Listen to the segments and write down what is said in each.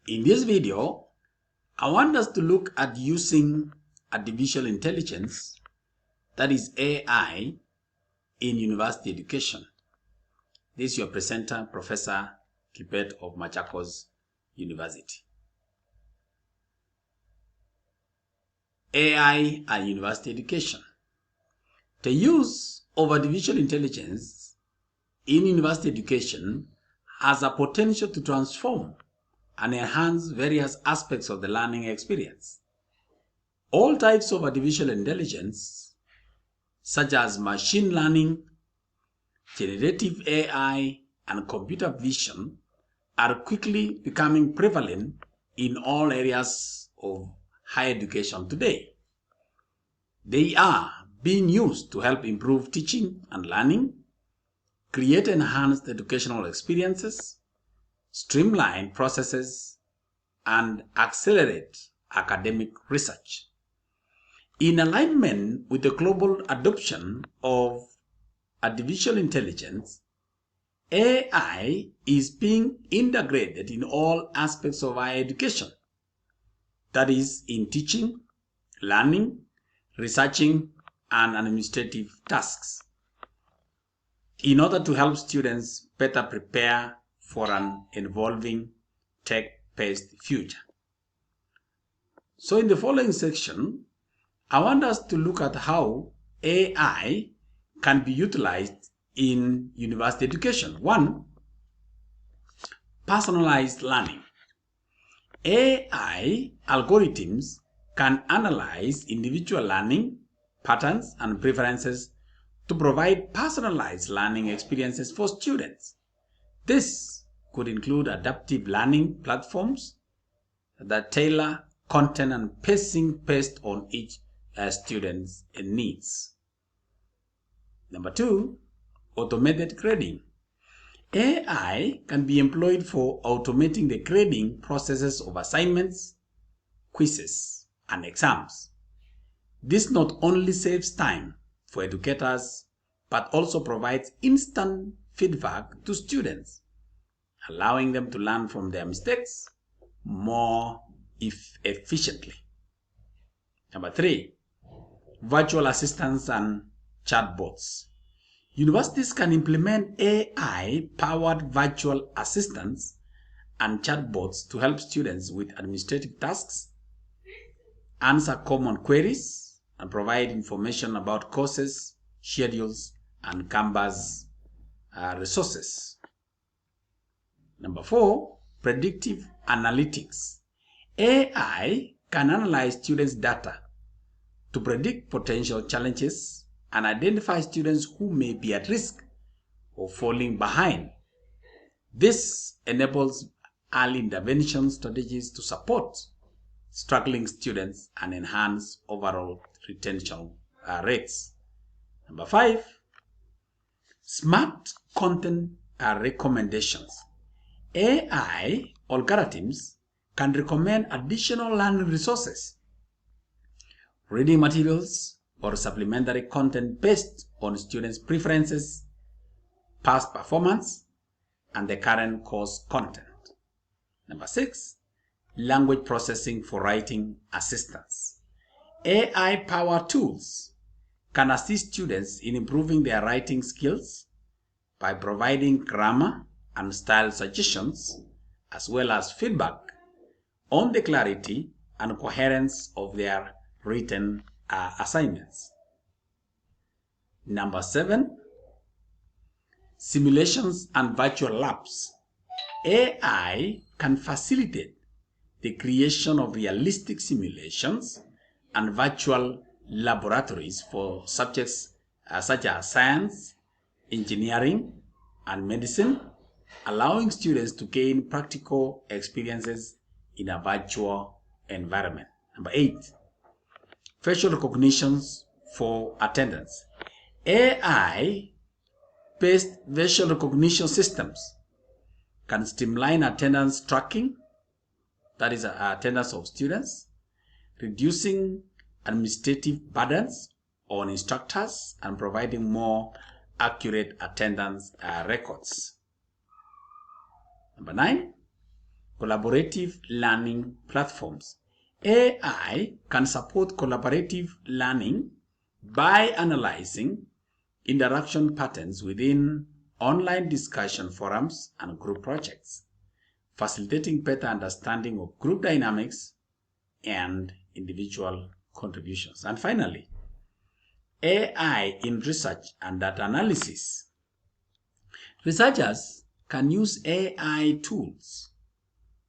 In this video, I want us to look at using artificial intelligence, that is AI, in university education. This is your presenter, Professor Kibet of Machakos University. AI and university education. The use of artificial intelligence in university education has a potential to transform and enhance various aspects of the learning experience. All types of artificial intelligence, such as machine learning, generative AI, and computer vision, are quickly becoming prevalent in all areas of higher education today. They are being used to help improve teaching and learning, create enhanced educational experiences, streamline processes, and accelerate academic research. In alignment with the global adoption of artificial intelligence, AI is being integrated in all aspects of higher education, that is, in teaching, learning, researching, and administrative tasks, in order to help students better prepare for an evolving tech-based future. So in the following section, I want us to look at how AI can be utilized in university education. 1. Personalized learning. AI algorithms can analyze individual learning patterns and preferences to provide personalized learning experiences for students. This could include adaptive learning platforms that tailor content and pacing based on each student's needs. Number 2, automated grading. AI can be employed for automating the grading processes of assignments, quizzes, and exams. This not only saves time for educators, but also provides instant feedback to students, allowing them to learn from their mistakes more efficiently. Number 3, virtual assistants and chatbots. Universities can implement AI-powered virtual assistants and chatbots to help students with administrative tasks, answer common queries, and provide information about courses, schedules, and campus resources. Number 4, predictive analytics. AI can analyze students' data to predict potential challenges and identify students who may be at risk of falling behind. This enables early intervention strategies to support struggling students and enhance overall retention rates. Number 5, smart content recommendations. AI algorithms can recommend additional learning resources, reading materials, or supplementary content based on students' preferences, past performance, and the current course content. Number 6, language processing for writing assistance. AI-powered tools can assist students in improving their writing skills by providing grammar and style suggestions, as well as feedback on the clarity and coherence of their written assignments. Number 7, simulations and virtual labs. AI can facilitate the creation of realistic simulations and virtual laboratories for subjects such as science, engineering, and medicine, allowing students to gain practical experiences in a virtual environment. Number 8, facial recognitions for attendance. AI-based facial recognition systems can streamline attendance tracking, that is attendance of students, reducing administrative burdens on instructors and providing more accurate attendance records. Number 9, collaborative learning platforms. AI can support collaborative learning by analyzing interaction patterns within online discussion forums and group projects, facilitating better understanding of group dynamics and individual contributions. And finally, AI in research and data analysis. Researchers can use AI tools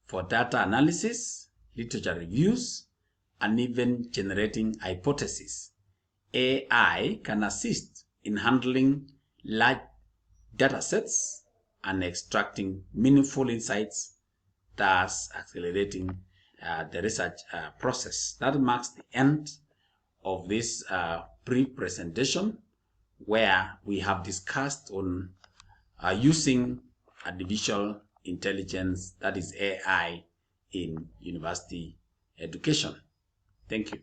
for data analysis, literature reviews, and even generating hypotheses. AI can assist in handling large data sets and extracting meaningful insights, thus accelerating the research process. That marks the end of this brief presentation, where we have discussed on using artificial intelligence, that is AI, in university education. Thank you.